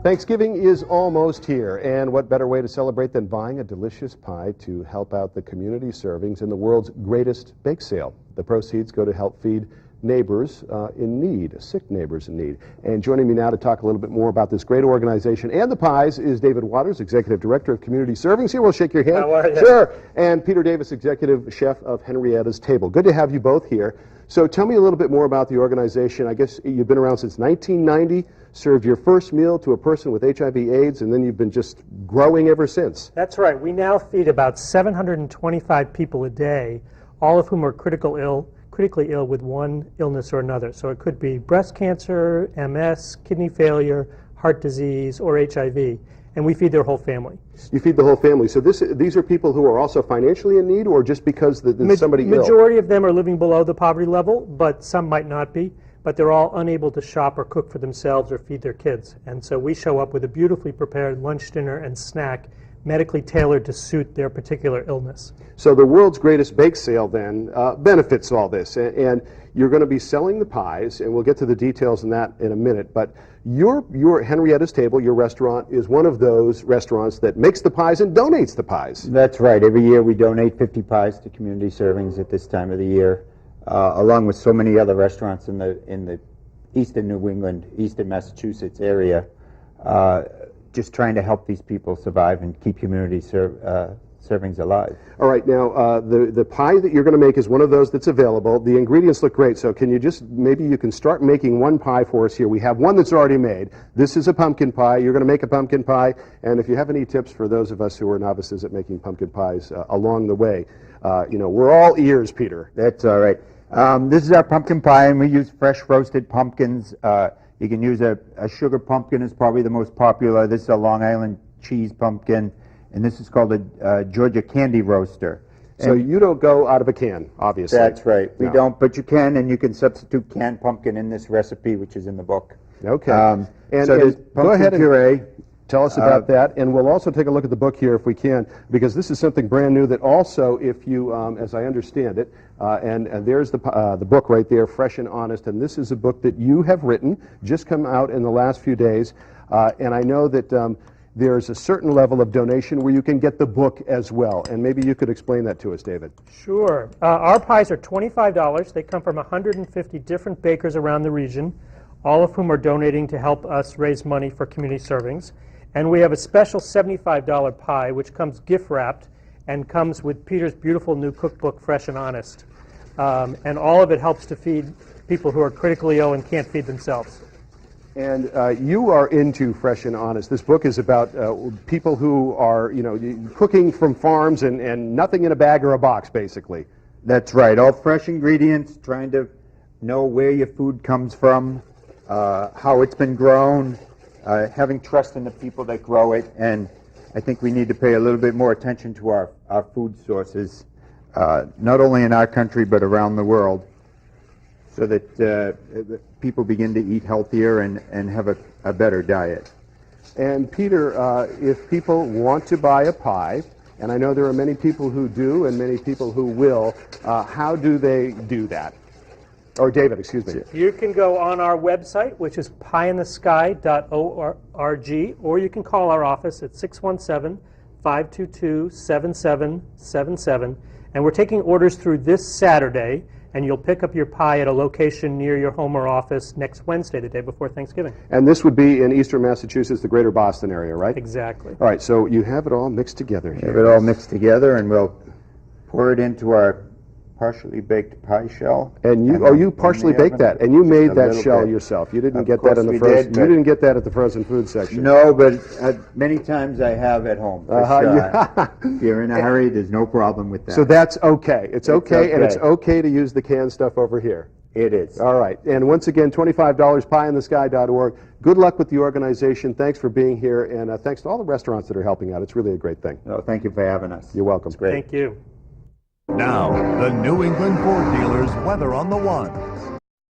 Thanksgiving is almost here, and what better way to celebrate than buying a delicious pie to help out the community servings in the world's greatest bake sale. The proceeds go to help feed neighbors in need, sick neighbors in need. And joining me now to talk a little bit more about this great organization and the pies is David Waters, Executive Director of Community Servings. Here, we'll shake your hand. How are you? Sure. And Peter Davis, Executive Chef of Henrietta's Table. Good to have you both here. So tell me a little bit more about the organization. I guess you've been around since 1990, served your first meal to a person with HIV/AIDS, and then you've been just growing ever since. That's right. We now feed about 725 people a day, all of whom are critically ill with one illness or another. So it could be breast cancer, MS, kidney failure, heart disease, or HIV. And we feed their whole family. You feed the whole family. So these are people who are also financially in need, or just because there's somebody ill? Majority of them are living below the poverty level, but some might not be. But they're all unable to shop or cook for themselves or feed their kids. And so we show up with a beautifully prepared lunch, dinner, and snack, medically tailored to suit their particular illness. So the world's greatest bake sale then benefits all this. And you're going to be selling the pies, and we'll get to the details in that in a minute. But your Henrietta's Table, your restaurant, is one of those restaurants that makes the pies and donates the pies. That's right. Every year we donate 50 pies to community servings at this time of the year, along with so many other restaurants in the eastern New England, eastern Massachusetts area, just trying to help these people survive and keep community servings alive. All right, now the pie that you're going to make is one of those that's available. The ingredients look great, so can you maybe you can start making one pie for us here. We have one that's already made. This is a pumpkin pie. You're going to make a pumpkin pie, and if you have any tips for those of us who are novices at making pumpkin pies along the way, we're all ears, Peter. That's all right. This is our pumpkin pie, and we use fresh roasted pumpkins. You can use a sugar pumpkin is probably the most popular. This is a Long Island cheese pumpkin, and this is called a Georgia candy roaster. So you don't go out of a can, obviously. That's right. We No. don't, but you can, and you can substitute canned pumpkin in this recipe, which is in the book. Okay. So there's go ahead and puree. tell us about that, and we'll also take a look at the book here if we can, because this is something brand new that also, if you, as I understand it, and there's the book right there, Fresh and Honest, and this is a book that you have written, just come out in the last few days, and I know that there's a certain level of donation where you can get the book as well, and maybe you could explain that to us, David. Sure. Our pies are $25. They come from 150 different bakers around the region, all of whom are donating to help us raise money for community servings. And we have a special $75 pie, which comes gift-wrapped and comes with Peter's beautiful new cookbook, Fresh and Honest. And all of it helps to feed people who are critically ill and can't feed themselves. And you are into Fresh and Honest. This book is about people who are, cooking from farms and nothing in a bag or a box, basically. That's right. All fresh ingredients, trying to know where your food comes from, how it's been grown, having trust in the people that grow it, and I think we need to pay a little bit more attention to our food sources, not only in our country but around the world, so that people begin to eat healthier and have a better diet. And Peter, if people want to buy a pie, and I know there are many people who do and many people who will, how do they do that? Or David, excuse me. You can go on our website, which is pieindthesky.org, or you can call our office at 617-522-7777. And we're taking orders through this Saturday, and you'll pick up your pie at a location near your home or office next Wednesday, the day before Thanksgiving. And this would be in eastern Massachusetts, the greater Boston area, right? Exactly. All right, so you have it all mixed together here. Have it all mixed together, and we'll pour it into our partially baked pie shell. And you partially baked that, and you made that shell yourself. You didn't get that in the frozen. You didn't get that at the frozen food section. No, but many times I have at home. If you're in a hurry, there's no problem with that. So that's okay. It's okay, and it's okay to use the canned stuff over here. It is. All right. And once again, $25, pieindthesky.org. Good luck with the organization. Thanks for being here, and thanks to all the restaurants that are helping out. It's really a great thing. No, thank you for having us. You're welcome. It's great. Thank you. Now, the New England Ford dealers' weather on the one.